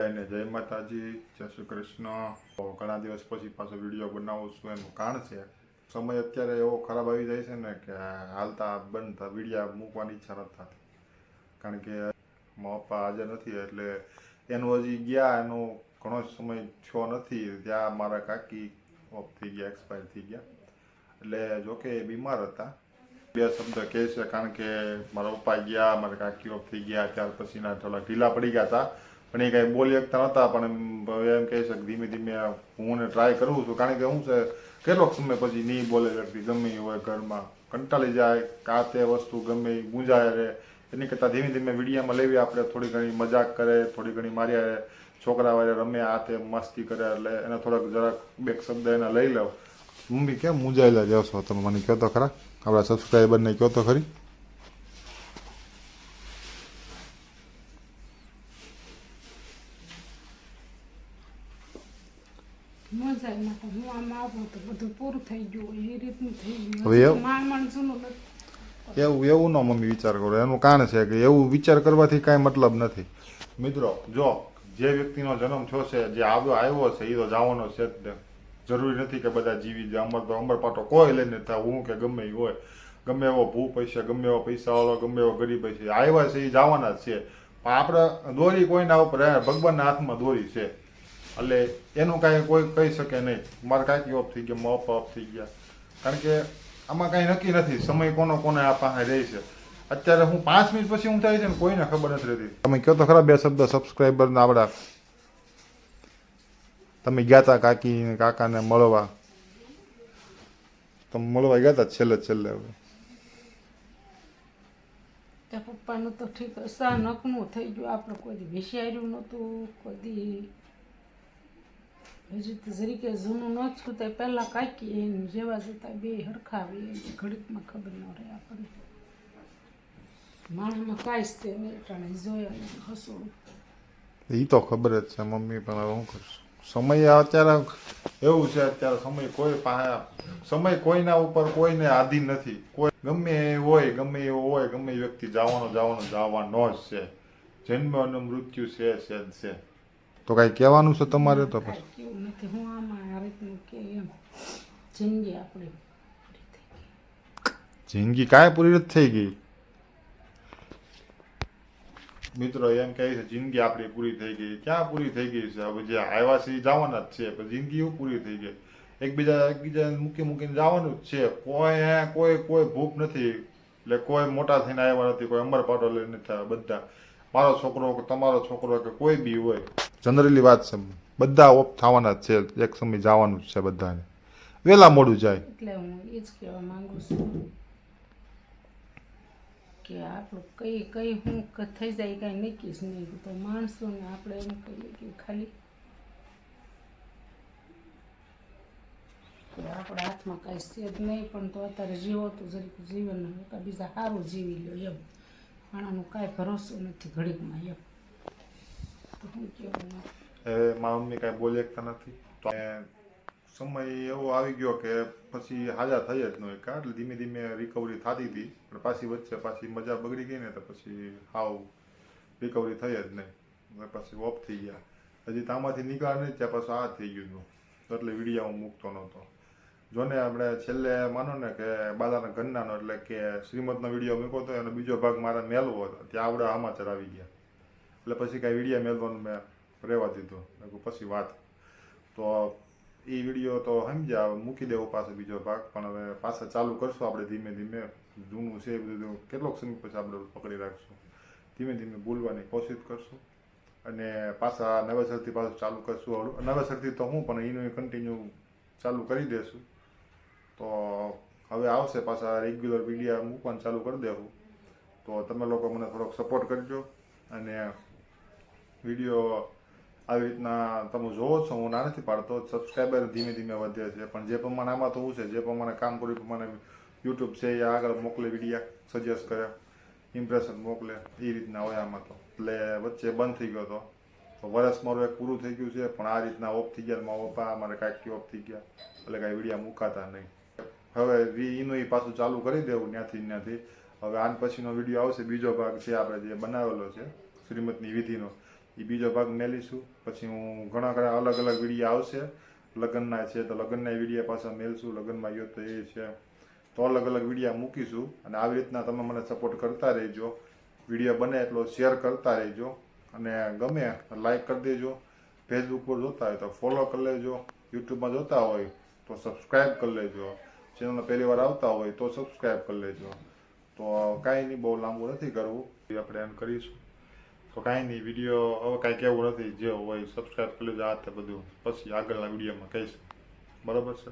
જય માતાજી, જય શ્રી કૃષ્ણ. ઘણા દિવસ પછી પાછો વિડીયો બનાવું છું. એનું કારણ છે સમય અત્યારે એવો ખરાબ આવી જાય છે ને કે હાલતા બંધ વિડીયા મૂકવાની ઈચ્છા નથી થતી. કારણ કે મારા પપ્પા હાજર નથી એટલે એનું હજી ગયા એનો ઘણો સમય થયો નથી ત્યાં મારા કાકી ઓફ થઈ ગયા, એક્સપાયર થઈ ગયા. એટલે જોકે એ બીમાર હતા. બે શબ્દ કહે છે કારણ કે મારા પપ્પા ગયા, મારા કાકી ઓફ થઈ ગયા, ત્યાર પછીના થોડા ઢીલા પડી ગયા હતા. પણ એ કાંઈ બોલી શકતા નહોતા. પણ એમ કહે છે કે ધીમે ધીમે હું ટ્રાય કરું છું. કારણ કે હું છે કેટલોક સમય પછી નહીં બોલે વ્યક્તિ ગમે એ હોય ઘરમાં કંટાળી જાય, આ તે વસ્તુ ગમે એ ગુંજાય રહે. એની કરતાં ધીમે ધીમે વિડીયામાં લેવી, આપણે થોડી ઘણી મજાક કરે, થોડી ઘણી માર્યા છોકરા વાળે રમે, આ તે મસ્તી કરે એટલે એને થોડાક જરાક બે શબ્દ એના લઈ લઉં. મમ્મી કેમ મૂંઝાયેલા જાવ છો તમે? મને કહો તો ખરા, આપણા સબસ્ક્રાઈબરને કહો તો ખરી. હું આમ આવું તો બધું પૂરું થઈ ગયું એ રીતનું થઈ ગયું. એવું ન મમ્મી વિચાર કરો. એનું કારણ છે કે એવું વિચાર કરવાથી કાંઈ મતલબ નથી. મિત્રો, જો જે વ્યક્તિનો જન્મ થયો છે, જે આવ્યો છે, એ તો જવાનો છે જ. જરૂરી નથી કે બધા જીવી જાય. અમર પાટો કોઈ લઈને થાય હું કે ગમે એ હોય, ગમે એવો ભૂપ હશે, ગમે એવો પૈસાવાળો, ગમે એવો ગરીબ હશે, આવ્યા છે એ જવાના જ છે. પણ આપણે દોરી કોઈના ઉપર, ભગવાનના હાથમાં દોરી છે. એટલે એનું કાંઈ કોઈ કહી શકે નહીં. મારા કાકી ઓફ થઈ ગયા, મારા પપ્પા ઓફ થઈ ગયા. કારણ કે આમાં કાંઈ નક્કી નથી સમય કોને આ પાસે રહે છે. અત્યારે હું 5 મિનિટ પછી હું થાય છે ને કોઈને ખબર નથી રહેતી. તમે કહો તો ખરા બે શબ્દ સબસ્ક્રાઈબરના આપણા. તમે ગયા હતા કાકી ને કાકાને મળવા, તમે મળવા ગયા હતા છેલ્લે હવે? પપ્પાનું તો ઠીક અચાનકનું થઈ ગયું. આપણે કોઈ વિચાર્યું નહોતું. કોઈ હજી તો જરીકે જૂનું ન છું તે પહેલાં કાકી એને જેવા જતા બે હરખા આવે ઘડીકમાં ખબર ન રહે આપણને. માણસમાં કાંઈ જ તે નહીં ટાણે જોયા હસોડું. એ તો ખબર જ છે મમ્મી, પણ હવે શું કરશું? સમય અત્યારે એવું છે, અત્યારે સમય કોઈ પાસે, સમય કોઈના ઉપર કોઈને આધીન નથી. કોઈ ગમે એ હોય, ગમે એવો હોય, ગમે એ વ્યક્તિ જવાનો જ છે. જન્મ અને મૃત્યુ છે. તો કાંઈ કહેવાનું છે તમારે? તો પછી કેવું નથી. હું આમાં આ રીતનું કે એમ જિંદગી આપણી જિંદગી કાંઈ પૂરી નથી થઈ ગઈ. મિત્રો એમ કહે છે જિંદગી આપણી પૂરી થઈ ગઈ. ક્યાં પૂરી થઈ ગઈ છે? હવે જે આવ્યા છે એ જવાના જ છે. પણ જિંદગી એવું પૂરી થઈ ગઈ. એકબીજા મૂકીને જવાનું જ છે. કોઈ ભૂખ નથી. એટલે કોઈ મોટા થઈને આવ્યા નથી, કોઈ અમર પાટો લઈને નથી આવ્યા. બધા મારો છોકરો કે તમારો છોકરો કે કોઈ બી હોય, જનરલી વાત છે, બધા ઓફ થવાના જ છે. એક સમય જવાનું જ છે બધાને, વહેલા મોડું જાય. એટલે હું એ જ કહેવા માંગુ છું કે આપણું કઈ શું થઈ જાય કાંઈ નક્કી જ નહીં. તો માણસોને આપણે એમ કહીએ કે ખાલી આપણા હાથમાં કાંઈ છે જ નહીં. પણ તો અત્યારે જીવો તો જરીક જીવન બીજા સારું જીવી લો એમ. આનાનું કાંઈ ભરોસો નથી ઘડીકમાં એમ. તો શું કહેવું? મારા મમ્મી કાંઈ બોલી શકતા નથી. તો સમય એવો આવી ગયો કે પછી હાજા થઈ જ નહીં. એટલે ધીમે ધીમે રિકવરી થતી હતી. પણ વચ્ચે પાછી મજા બગડી ગઈ ને તો પછી હાવ રિકવરી થઈ જ નહીં. પછી ઓફ થઈ ગયા. હજી તામાંથી નીકળ્યા નહીં ત્યાં પાછું આ થઈ ગયું. એટલે વિડીયો હું મૂકતો નહોતો. જોને આપણે છેલ્લે માનો ને કે બાલાના ઘરનાનો એટલે કે શ્રીમદનો વિડીયો મૂક્યો હતો, એનો બીજો ભાગ મારે મેળવો હતો. ત્યાં આપણે સમાચાર આવી ગયા. એટલે પછી કાંઈ વિડીયો મેળવાનું મેં રહેવા દીધું. પછી વાત તો એ વિડીયો તો સમજ્યા, મૂકી દેવો પાછો બીજો ભાગ. પણ હવે પાછા ચાલુ કરશું આપણે ધીમે ધીમે. જૂનું છે એ બધું કેટલોક સમય પછી આપણે પકડી રાખશું. ધીમે ધીમે ભૂલવાની કોશિશ કરશું અને પાછા નવેસરથી પાછું ચાલુ કરશું. નવેસરથી તો હું પણ એનું કન્ટિન્યુ ચાલુ કરી દઈશું. તો હવે આવશે પાછા રેગ્યુલર વિડીયો મૂકવાનું ચાલુ કરી દેવું. તો તમે લોકો મને થોડોક સપોર્ટ કરજો. અને વિડીયો આવી રીતના તમે જોવો છો, હું ના નથી પાડતો. સબસ્ક્રાઈબર ધીમે ધીમે વધે છે. પણ જે પ્રમાણે આમાં તો શું છે, જે પ્રમાણે કામ કર્યું એ પ્રમાણે યુટ્યુબ છે એ આગળ મોકલે, વિડીયા સજેસ્ટ કરે, ઇમ્પ્રેશન મોકલે, એ રીતના હોય આમાં તો. એટલે વચ્ચે બંધ થઈ ગયો હતો. તો વર્ષ મારું એક પૂરું થઈ ગયું છે. પણ આ રીતના ઓફ થઈ ગયા. મારા પપ્પા મારે કાંઈક ઓફ થઈ ગયા એટલે કાંઈ વિડીયા મુકાતા નહીં. હવે એનું પાછું ચાલુ કરી દેવું ત્યાંથી. હવે આન પછીનો વિડીયો આવશે, બીજો ભાગ છે આપણે જે બનાવેલો છે શ્રીમદની વિધિનો. એ બીજો ભાગ મેલીશું. પછી હું ઘણા ઘણા અલગ અલગ વિડીયો આવશે. લગ્નના છે તો લગ્નના વિડીયો પાછા મેલશું, લગ્નમાં ગયો તો એ છે, તો અલગ અલગ વિડીયો મૂકીશું. અને આવી રીતના તમે મને સપોર્ટ કરતા રહેજો. વિડીયો બને એટલો શેર કરતા રહેજો, અને ગમે લાઈક કરી દેજો. ફેસબુક પર જોતા હોય તો ફોલો કરી લેજો, યુટ્યુબમાં જોતા હોય તો સબસ્ક્રાઈબ કરી લેજો, ચેનલમાં પહેલી વાર આવતા હોય તો સબસ્ક્રાઈબ કરી લેજો. તો કાંઈ નહીં, બહુ લાંબુ નથી કરવું, આપણે એમ કરીશું. તો કાંઈ નહીં, વિડીયો હવે કાંઈ કહેવું નથી, જે હોય સબસ્ક્રાઈબ કરી લેજો. આ તે બધું પછી આગળના વિડીયોમાં કહીશું. બરાબર છે.